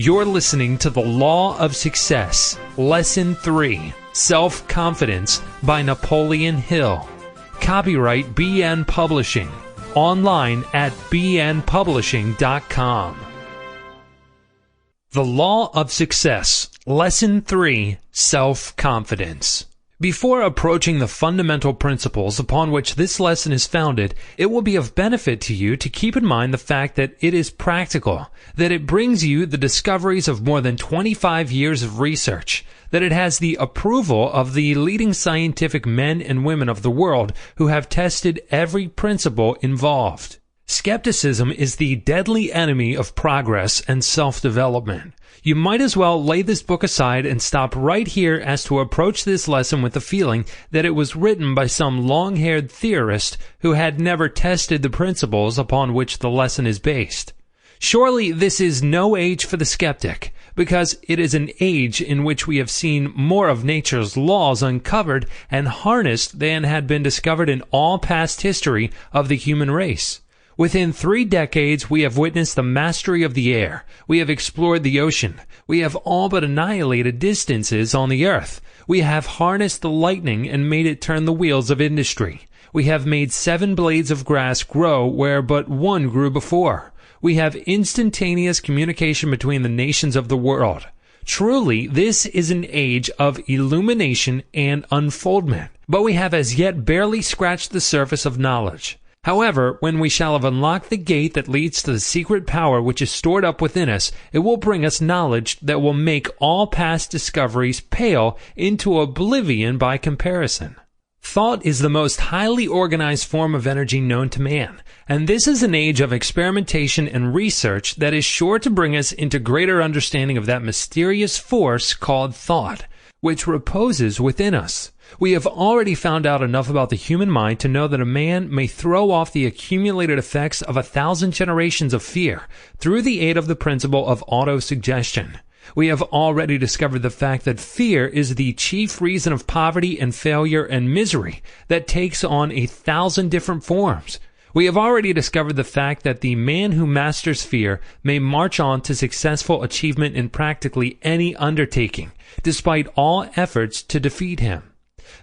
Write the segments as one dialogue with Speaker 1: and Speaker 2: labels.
Speaker 1: You're listening to The Law of Success, Lesson 3, Self-Confidence by Napoleon Hill. Copyright BN Publishing. Online at bnpublishing.com. The Law of Success, Lesson 3, Self-Confidence. Before approaching the fundamental principles upon which this lesson is founded, it will be of benefit to you to keep in mind the fact that it is practical, that it brings you the discoveries of more than 25 years of research, that it has the approval of the leading scientific men and women of the world who have tested every principle involved. Skepticism is the deadly enemy of progress and self-development. You might as well lay this book aside and stop right here as to approach this lesson with the feeling that it was written by some long-haired theorist who had never tested the principles upon which the lesson is based. Surely this is no age for the skeptic, because it is an age in which we have seen more of nature's laws uncovered and harnessed than had been discovered in all past history of the human race. Within 3 decades, we have witnessed the mastery of the air. We have explored the ocean. We have all but annihilated distances on the earth. We have harnessed the lightning and made it turn the wheels of industry. We have made 7 blades of grass grow where but 1 grew before. We have instantaneous communication between the nations of the world. Truly, this is an age of illumination and unfoldment, but we have as yet barely scratched the surface of knowledge. However, when we shall have unlocked the gate that leads to the secret power which is stored up within us, it will bring us knowledge that will make all past discoveries pale into oblivion by comparison. Thought is the most highly organized form of energy known to man, and this is an age of experimentation and research that is sure to bring us into greater understanding of that mysterious force called thought, which reposes within us. We have already found out enough about the human mind to know that a man may throw off the accumulated effects of 1,000 generations of fear through the aid of the principle of autosuggestion. We have already discovered the fact that fear is the chief reason of poverty and failure and misery that takes on 1,000 different forms. We have already discovered the fact that the man who masters fear may march on to successful achievement in practically any undertaking, despite all efforts to defeat him.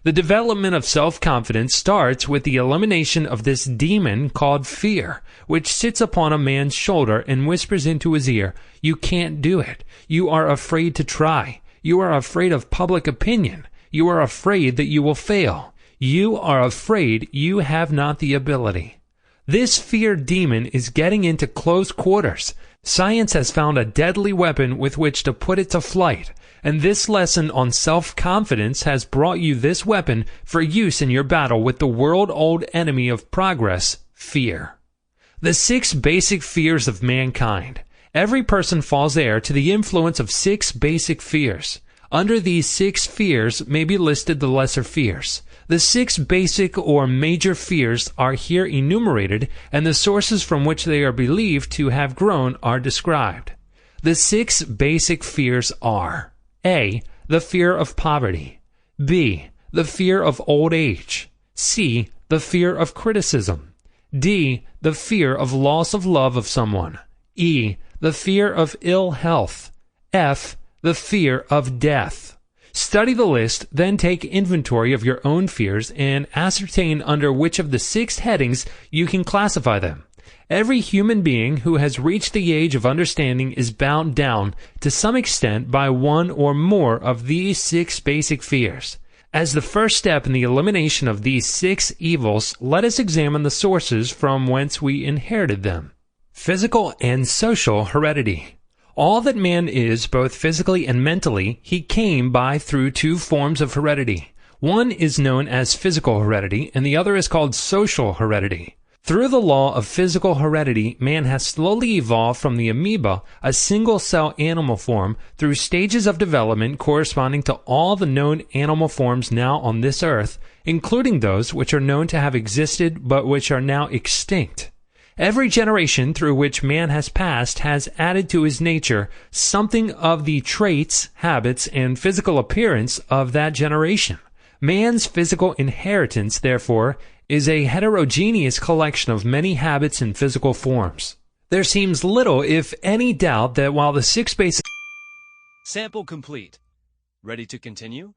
Speaker 1: The development of self-confidence starts with the elimination of this demon called fear, which sits upon a man's shoulder and whispers into his ear, "You can't do it. You are afraid to try. You are afraid of public opinion. You are afraid that you will fail. You are afraid you have not the ability." This fear demon is getting into close quarters. Science has found a deadly weapon with which to put it to flight, and this lesson on self-confidence has brought you this weapon for use in your battle with the world-old enemy of progress, fear. The 6 basic fears of mankind. Every person falls heir to the influence of 6 basic fears. Under these 6 fears may be listed the lesser fears. The 6 basic or major fears are here enumerated, and the sources from which they are believed to have grown are described. The 6 basic fears are: A. The fear of poverty. B. The fear of old age. C. The fear of criticism. D. The fear of loss of love of someone. E. The fear of ill health. F. The fear of death. Study the list, then take inventory of your own fears and ascertain under which of the 6 headings you can classify them. Every human being who has reached the age of understanding is bound down to some extent by one or more of these 6 basic fears. As the first step in the elimination of these 6 evils, let us examine the sources from whence we inherited them. Physical and social heredity. All that man is, both physically and mentally, he came by through 2 forms of heredity. One is known as physical heredity, and the other is called social heredity. Through the law of physical heredity, man has slowly evolved from the amoeba, a single-cell animal form, through stages of development corresponding to all the known animal forms now on this earth, including those which are known to have existed but which are now extinct. Every generation through which man has passed has added to his nature something of the traits, habits, and physical appearance of that generation. Man's physical inheritance, therefore, is a heterogeneous collection of many habits and physical forms. There seems little, if any, doubt that while the 6 basic
Speaker 2: Sample complete. Ready to continue?